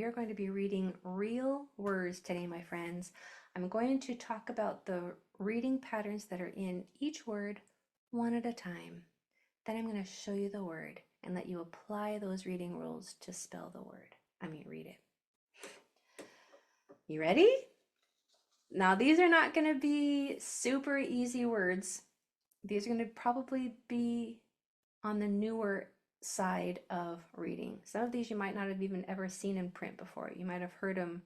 we are going to be reading real words today, my friends. I'm going to talk about the reading patterns that are in each word one at a time. Then I'm going to show you the word and let you apply those reading rules to spell the word. Read it. You ready? Now, these are not going to be super easy words. These are going to probably be on the newer side of reading. Some of these you might not have even ever seen in print before. You might have heard them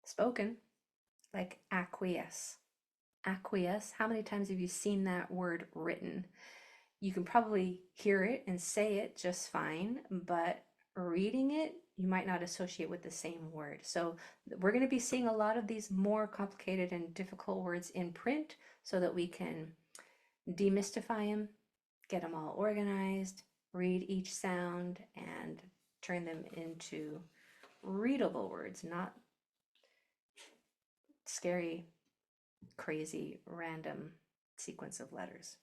spoken, like acquiesce. Acquiesce. How many times have you seen that word written? You can probably hear it and say it just fine, but reading it, you might not associate with the same word. So we're going to be seeing a lot of these more complicated and difficult words in print so that we can demystify them, get them all organized, read each sound, and turn them into readable words, not scary, crazy, random sequence of letters.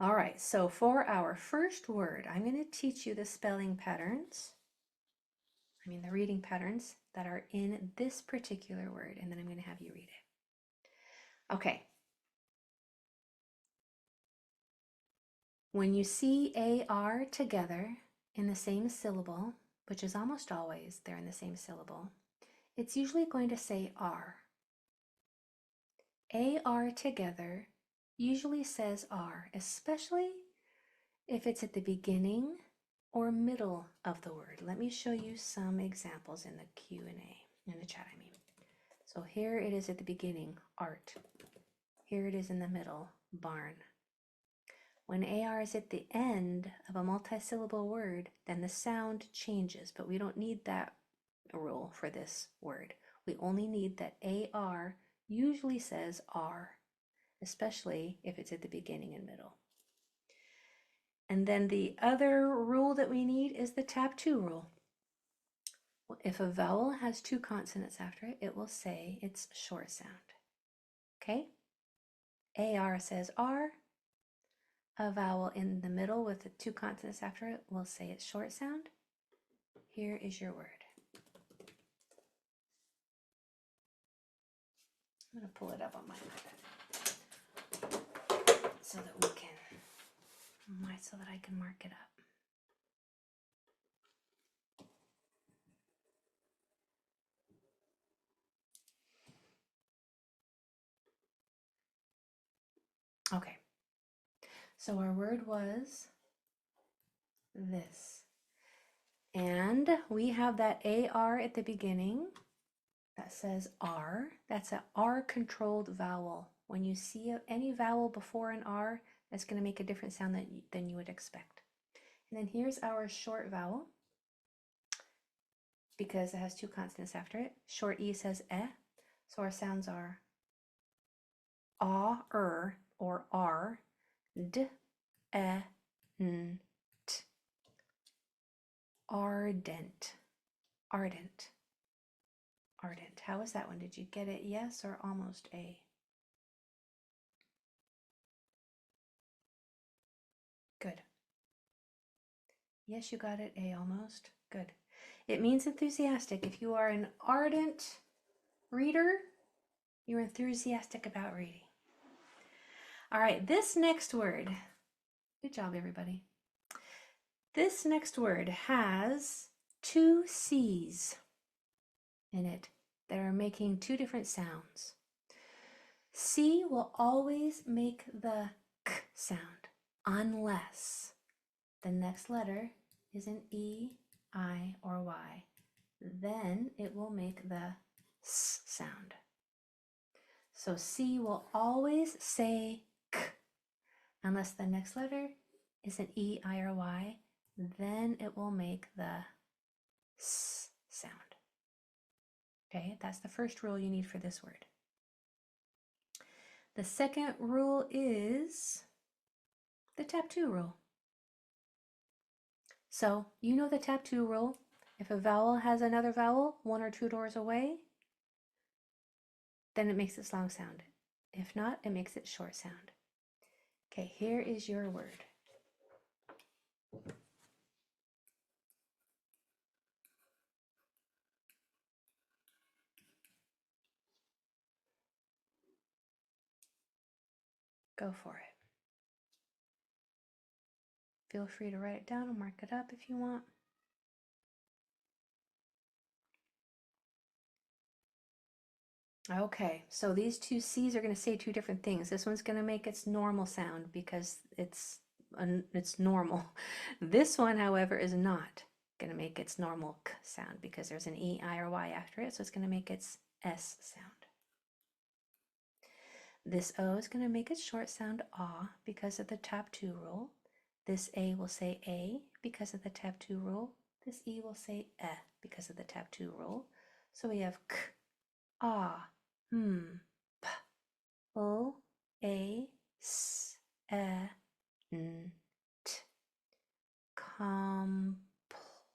All right, so for our first word, I'm going to teach you the spelling patterns, the reading patterns that are in this particular word, and then I'm going to have you read it. Okay. When you see AR together in the same syllable, which is almost always they're in the same syllable, it's usually going to say R. AR together usually says R, especially if it's at the beginning or middle of the word. Let me show you some examples in the Q&A, in the chat, So here it is at the beginning, art. Here it is in the middle, barn. When AR is at the end of a multisyllable word, then the sound changes, but we don't need that rule for this word. We only need that AR usually says R, especially if it's at the beginning and middle. And then the other rule that we need is the tap 2 rule. If a vowel has 2 consonants after it, it will say it's short sound. Okay? AR says R. A vowel in the middle with the 2 consonants after it will say it's short sound. Here is your word. I'm going to pull it up on my iPad so that I can mark it up. Okay. So our word was this. And we have that AR at the beginning that says R. That's an R-controlled vowel. When you see any vowel before an R, that's going to make a different sound than you would expect. And then here's our short vowel, because it has 2 consonants after it. Short E says eh. So our sounds are ah, or R, d, n, t. Ardent, ardent, ardent. How was that one? Did you get it yes or almost A? Good. Yes, you got it, A almost. Good. It means enthusiastic. If you are an ardent reader, you're enthusiastic about reading. All right, this next word. Good job, everybody. This next word has 2 C's in it that are making 2 different sounds. C will always make the k sound unless the next letter is an E, I, or Y. Then it will make the S sound. So C will always say k unless the next letter is an E, I, or Y. Then it will make the S sound. Okay, that's the first rule you need for this word. The second rule is the tap 2 rule. So you know the tap 2 rule. If a vowel has another vowel 1 or 2 doors away, then it makes it long sound. If not, it makes it short sound. Okay, here is your word. Go for it. Feel free to write it down and mark it up if you want. Okay, so these two C's are going to say two different things. This one's going to make its normal sound because it's normal. This one, however, is not going to make its normal K sound because there's an E, I, or Y after it, so it's going to make its S sound. This O is going to make its short sound ah because of the tap 2 rule. This A will say A because of the tap 2 rule. This E will say E because of the tap 2 rule. So we have K, ah, p, o, a, s, e, n, t.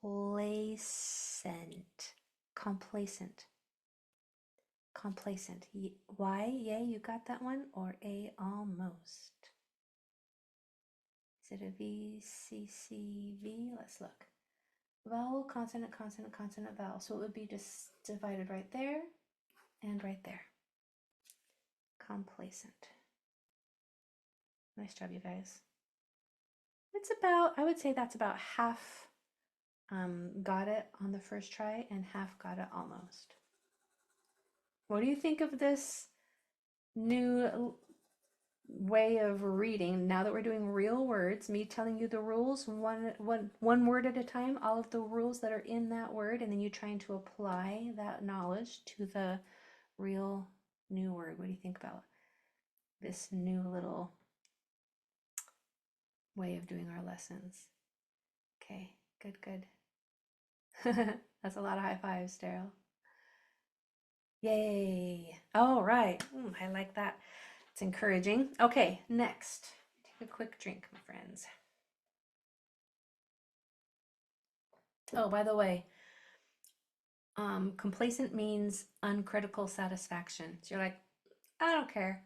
Complacent. Complacent. Complacent. Y, yay, you got that one? Or A, almost? Is it a V, C, C, V? Let's look. Vowel, consonant, consonant, consonant, vowel. So it would be just divided right there and right there. Complacent. Nice job, you guys. It's about, I would say that's about half got it on the first try and half got it almost. What do you think of this new way of reading now that we're doing real words, me telling you the rules one word at a time, all of the rules that are in that word, and then you trying to apply that knowledge to the real new word? What do you think about this new little way of doing our lessons? Okay, good, good. That's a lot of high fives, Daryl. Yay. All right. I like that. It's encouraging. Okay, next. Take a quick drink, my friends. Oh, by the way, complacent means uncritical satisfaction. So you're like, I don't care.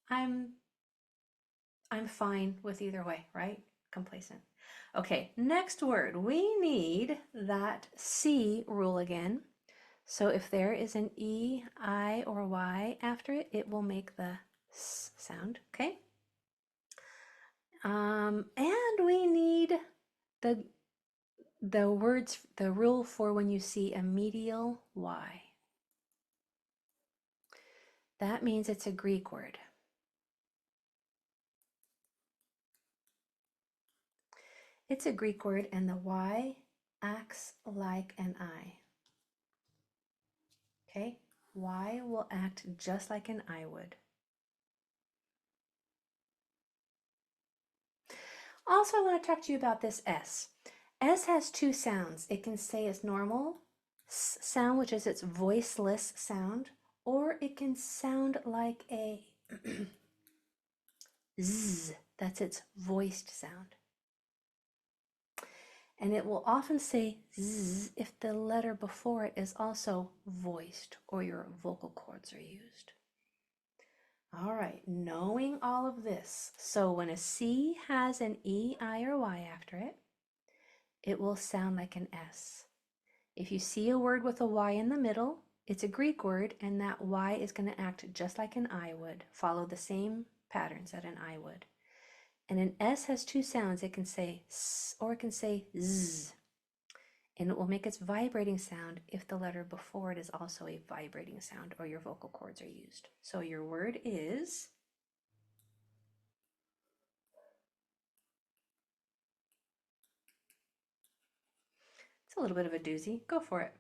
I'm fine with either way, right? Complacent. Okay, next word. We need that C rule again. So if there is an E, I, or Y after it, it will make the S sound, okay? And we need the words, the rule for when you see a medial Y. That means it's a Greek word. It's a Greek word and the Y acts like an I. Okay, Y will act just like an I would. Also, I want to talk to you about this S. S has two sounds. It can say its normal S sound, which is its voiceless sound, or it can sound like a Z. That's its voiced sound. And it will often say Z if the letter before it is also voiced or your vocal cords are used. All right, knowing all of this, so when a C has an E, I, or Y after it, it will sound like an S. If you see a word with a Y in the middle, it's a Greek word, and that Y is going to act just like an I would, follow the same patterns that an I would. And an S has two sounds. It can say S or it can say Z. And it will make its vibrating sound if the letter before it is also a vibrating sound or your vocal cords are used. So your word is it's a little bit of a doozy. Go for it.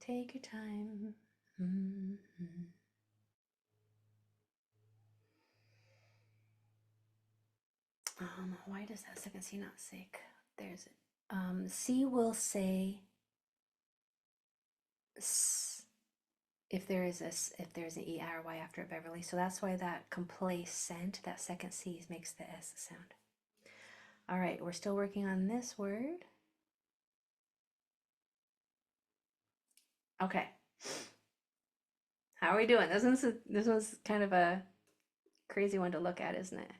Take your time. Why does that second C not say? There's it. C will say S if there's an E, I, or Y after it, Beverly. So that's why that complacent, that second C makes the S sound. All right, we're still working on this word. Okay. How are we doing? This one's kind of a crazy one to look at, isn't it?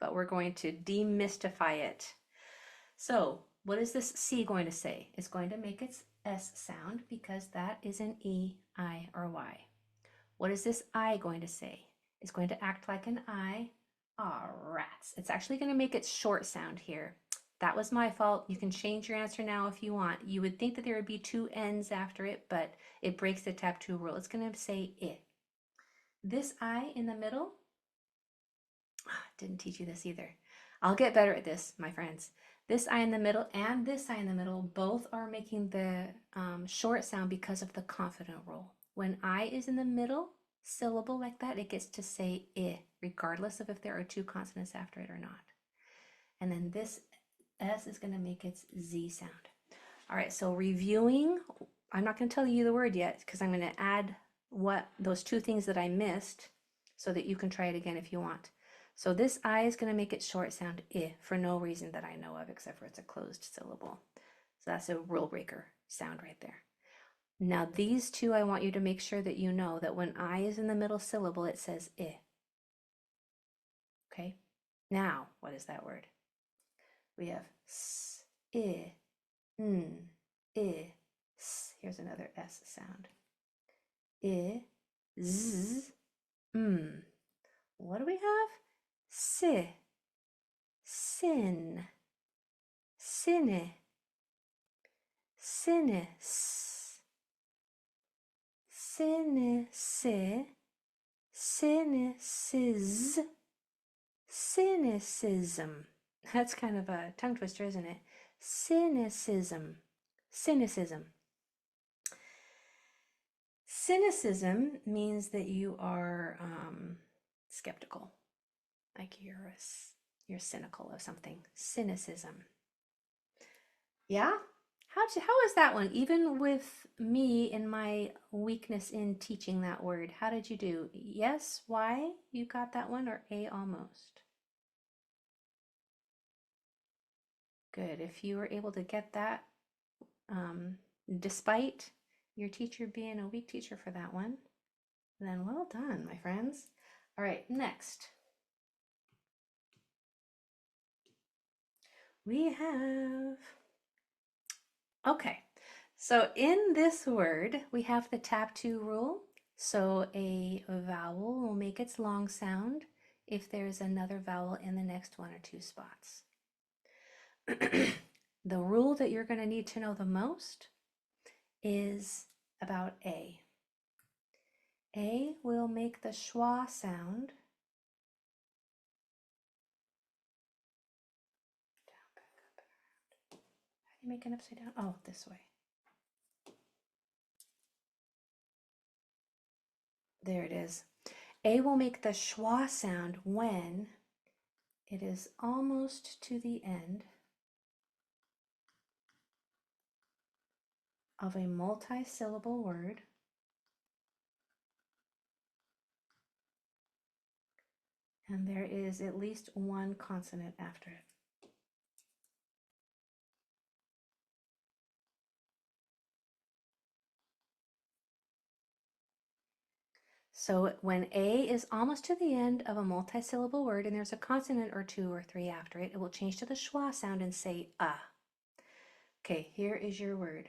But we're going to demystify it. So what is this C going to say? It's going to make its S sound because that is an E, I, or Y. What is this I going to say? It's going to act like an I. Ah, rats. It's actually going to make its short sound here. That was my fault. You can change your answer now if you want. You would think that there would be two N's after it, but it breaks the tap two rule. It's going to say I. This I in the middle, didn't teach you this either. I'll get better at this, my friends. This I in the middle and this I in the middle both are making the short sound because of the confident rule. When I is in the middle syllable like that, it gets to say I, regardless of if there are two consonants after it or not. And then this S is going to make its Z sound. All right, so reviewing, I'm not going to tell you the word yet because I'm going to add what those two things that I missed so that you can try it again if you want. So this I is going to make it short sound I for no reason that I know of except for it's a closed syllable. So that's a rule breaker sound right there. Now these two, I want you to make sure that you know that when I is in the middle syllable, it says I. Okay, now what is that word? We have S, I, N, I, S. Here's another S sound. I, Z, M. What do we have? Si, sin, sine, sinis, sinisi, cynicis, cynicism. That's kind of a tongue twister, isn't it? Cynicism, cynicism. Cynicism means that you are skeptical, like you're cynical of something. Cynicism. Yeah? How is that one? Even with me and my weakness in teaching that word, how did you do? Yes, why you got that one, or A almost? Good. If you were able to get that, despite your teacher being a weak teacher for that one, then well done, my friends. All right, next. We have, okay, so in this word, we have the tap two rule. So a vowel will make its long sound if there's another vowel in the next one or two spots. The rule that you're going to need to know the most is about A. A will make the schwa sound. Down, back up, and around. How do you make an upside down? Oh, this way. There it is. A will make the schwa sound when it is almost to the end of a multi-syllable word and there is at least one consonant after it. So when A is almost to the end of a multi-syllable word and there's a consonant or two or three after it, it will change to the schwa sound and say ah. Okay, here is your word.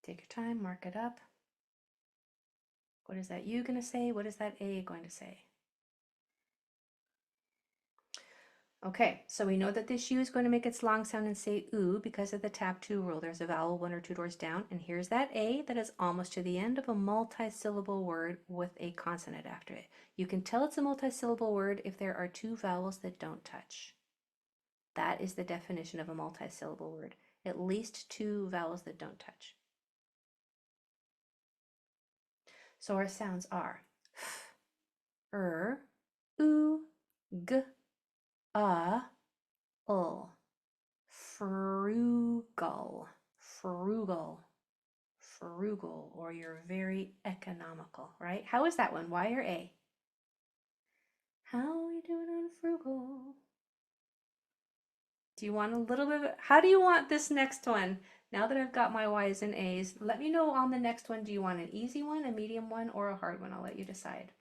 Take your time, mark it up. What is that U going to say? What is that A going to say? Okay, so we know that this U is going to make its long sound and say oo because of the tap two rule. There's a vowel one or two doors down, and here's that A that is almost to the end of a multi-syllable word with a consonant after it. You can tell it's a multi-syllable word if there are two vowels that don't touch. That is the definition of a multi-syllable word. At least two vowels that don't touch. So our sounds are f, oo, g, ul. Frugal, frugal, or you're very economical, right? How is that one? Y or A? How are you doing on frugal? Do you want a little bit of, how do you want this next one? Now that I've got my Y's and A's, let me know on the next one, do you want an easy one, a medium one, or a hard one? I'll let you decide.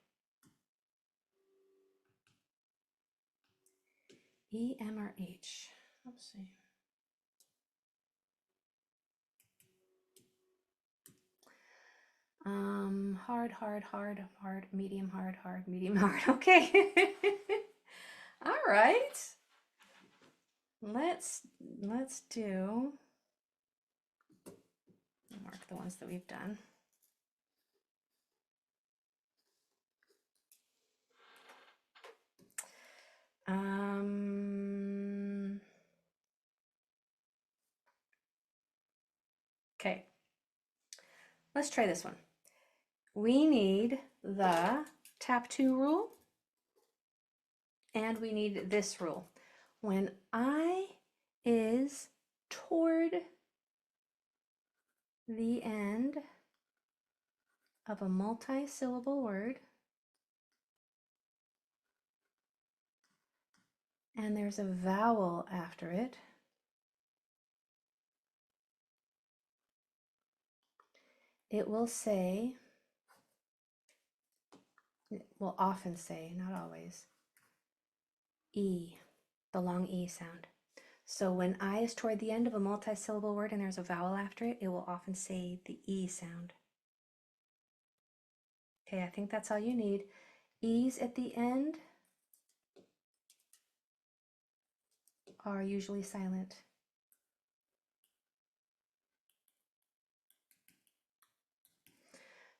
E, M, or H? Let's see. Hard, hard, hard, hard, medium, hard, hard, medium, hard. Okay. All right. Let's do, mark the ones that we've done. Okay. Let's try this one. We need the tap 2 rule, and we need this rule. When I is toward the end of a multi-syllable word, and there's a vowel after it, it will say, it will often say, not always, E, the long E sound. So when I is toward the end of a multi-syllable word and there's a vowel after it, it will often say the E sound. Okay, I think that's all you need. E's at the end are usually silent.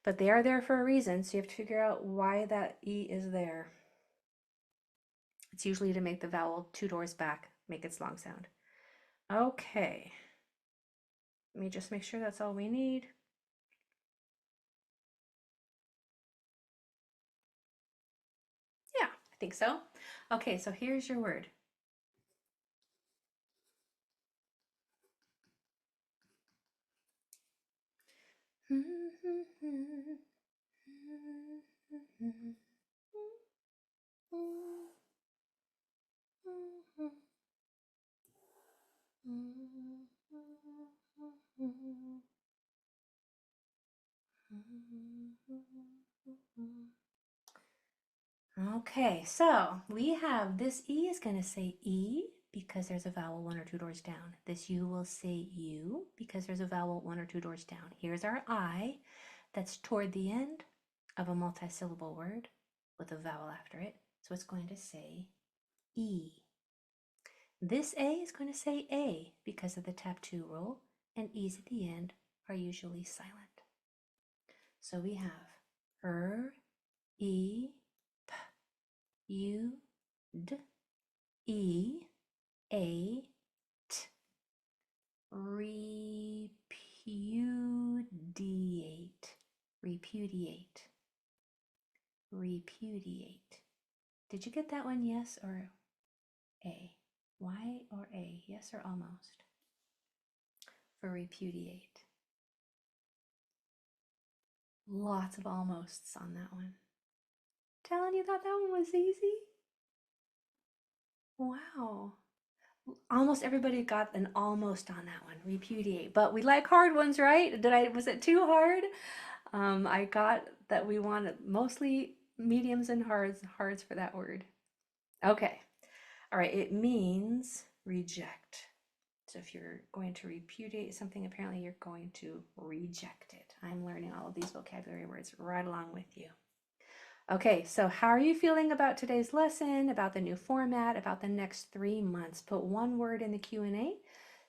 But they are there for a reason, so you have to figure out why that E is there. It's usually to make the vowel 2 doors back, make its long sound. Okay. Let me just make sure that's all we need. Yeah, I think so. Okay, so here's your word. Okay, so we have this E is going to say E because there's a vowel 1 or 2 doors down. This U will say U because there's a vowel 1 or 2 doors down. Here's our I that's toward the end of a multi-syllable word with a vowel after it. So it's going to say E. This A is going to say A because of the tap 2 rule, and E's at the end are usually silent. So we have E, P, U, D, E, A, T. Repudiate, repudiate, repudiate. Did you get that one, yes or A? Y or A, yes or almost? For repudiate. Lots of almosts on that one. Talon, you thought that one was easy? Wow. Almost everybody got an almost on that one, repudiate. But we like hard ones, right? Was it too hard? I got that we wanted mostly mediums and hards for that word. Okay. All right, it means reject. So if you're going to repudiate something, apparently you're going to reject it. I'm learning all of these vocabulary words right along with you. Okay, so how are you feeling about today's lesson, about the new format, about the next 3 months? Put one word in the Q&A.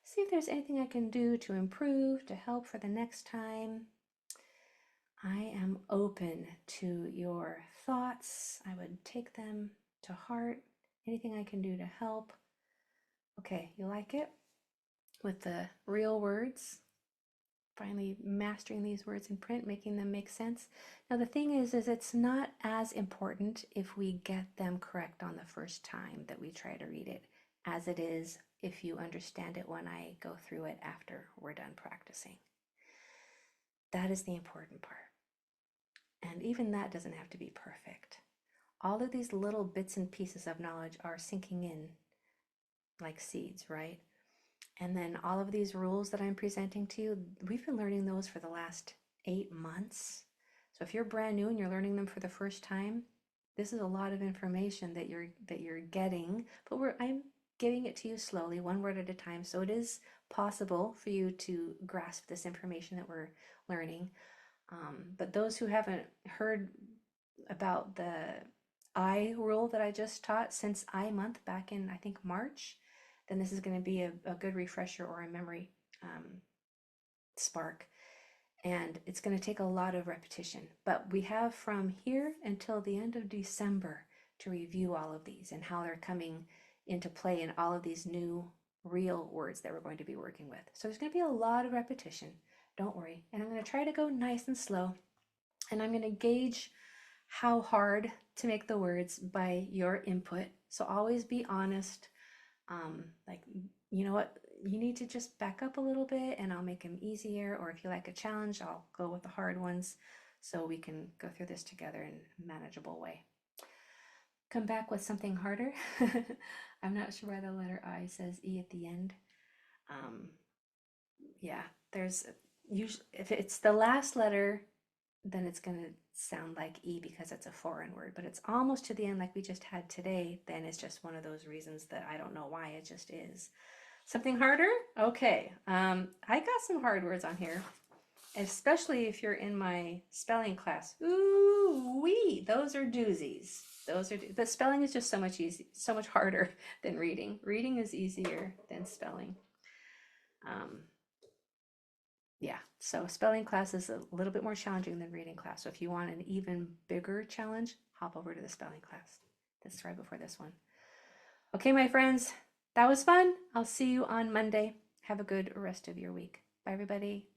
See if there's anything I can do to improve, to help for the next time. I am open to your thoughts. I would take them to heart. Anything I can do to help. Okay, you like it? With the real words, finally mastering these words in print, making them make sense. Now the thing is it's not as important if we get them correct on the first time that we try to read it as it is if you understand it when I go through it after we're done practicing. That is the important part. And even that doesn't have to be perfect. All of these little bits and pieces of knowledge are sinking in like seeds, right? And then all of these rules that I'm presenting to you, we've been learning those for the last 8 months. So if you're brand new and you're learning them for the first time, this is a lot of information that you're getting, but I'm giving it to you slowly, one word at a time. So it is possible for you to grasp this information that we're learning. But those who haven't heard about the I rule that I just taught since I month back in, I think, March, then this is going to be a good refresher or a memory spark. And it's going to take a lot of repetition. But we have from here until the end of December to review all of these and how they're coming into play in all of these new real words that we're going to be working with. So there's going to be a lot of repetition. Don't worry. And I'm going to try to go nice and slow. And I'm going to gauge how hard to make the words by your input. So always be honest. Like, you know what? You need to just back up a little bit and I'll make them easier. Or if you like a challenge, I'll go with the hard ones so we can go through this together in a manageable way. Come back with something harder. I'm not sure why the letter I says E at the end. Yeah, there's usually, if it's the last letter, then it's going to sound like E because it's a foreign word, but it's almost to the end like we just had today, then it's just one of those reasons that I don't know why, it just is. Something harder? Okay. I got some hard words on here, especially if you're in my spelling class. Ooh wee, those are doozies. The spelling is just so much harder than reading. Reading is easier than spelling. Yeah, so spelling class is a little bit more challenging than reading class. So if you want an even bigger challenge, hop over to the spelling class. That's right before this one. Okay, my friends, that was fun. I'll see you on Monday. Have a good rest of your week. Bye, everybody.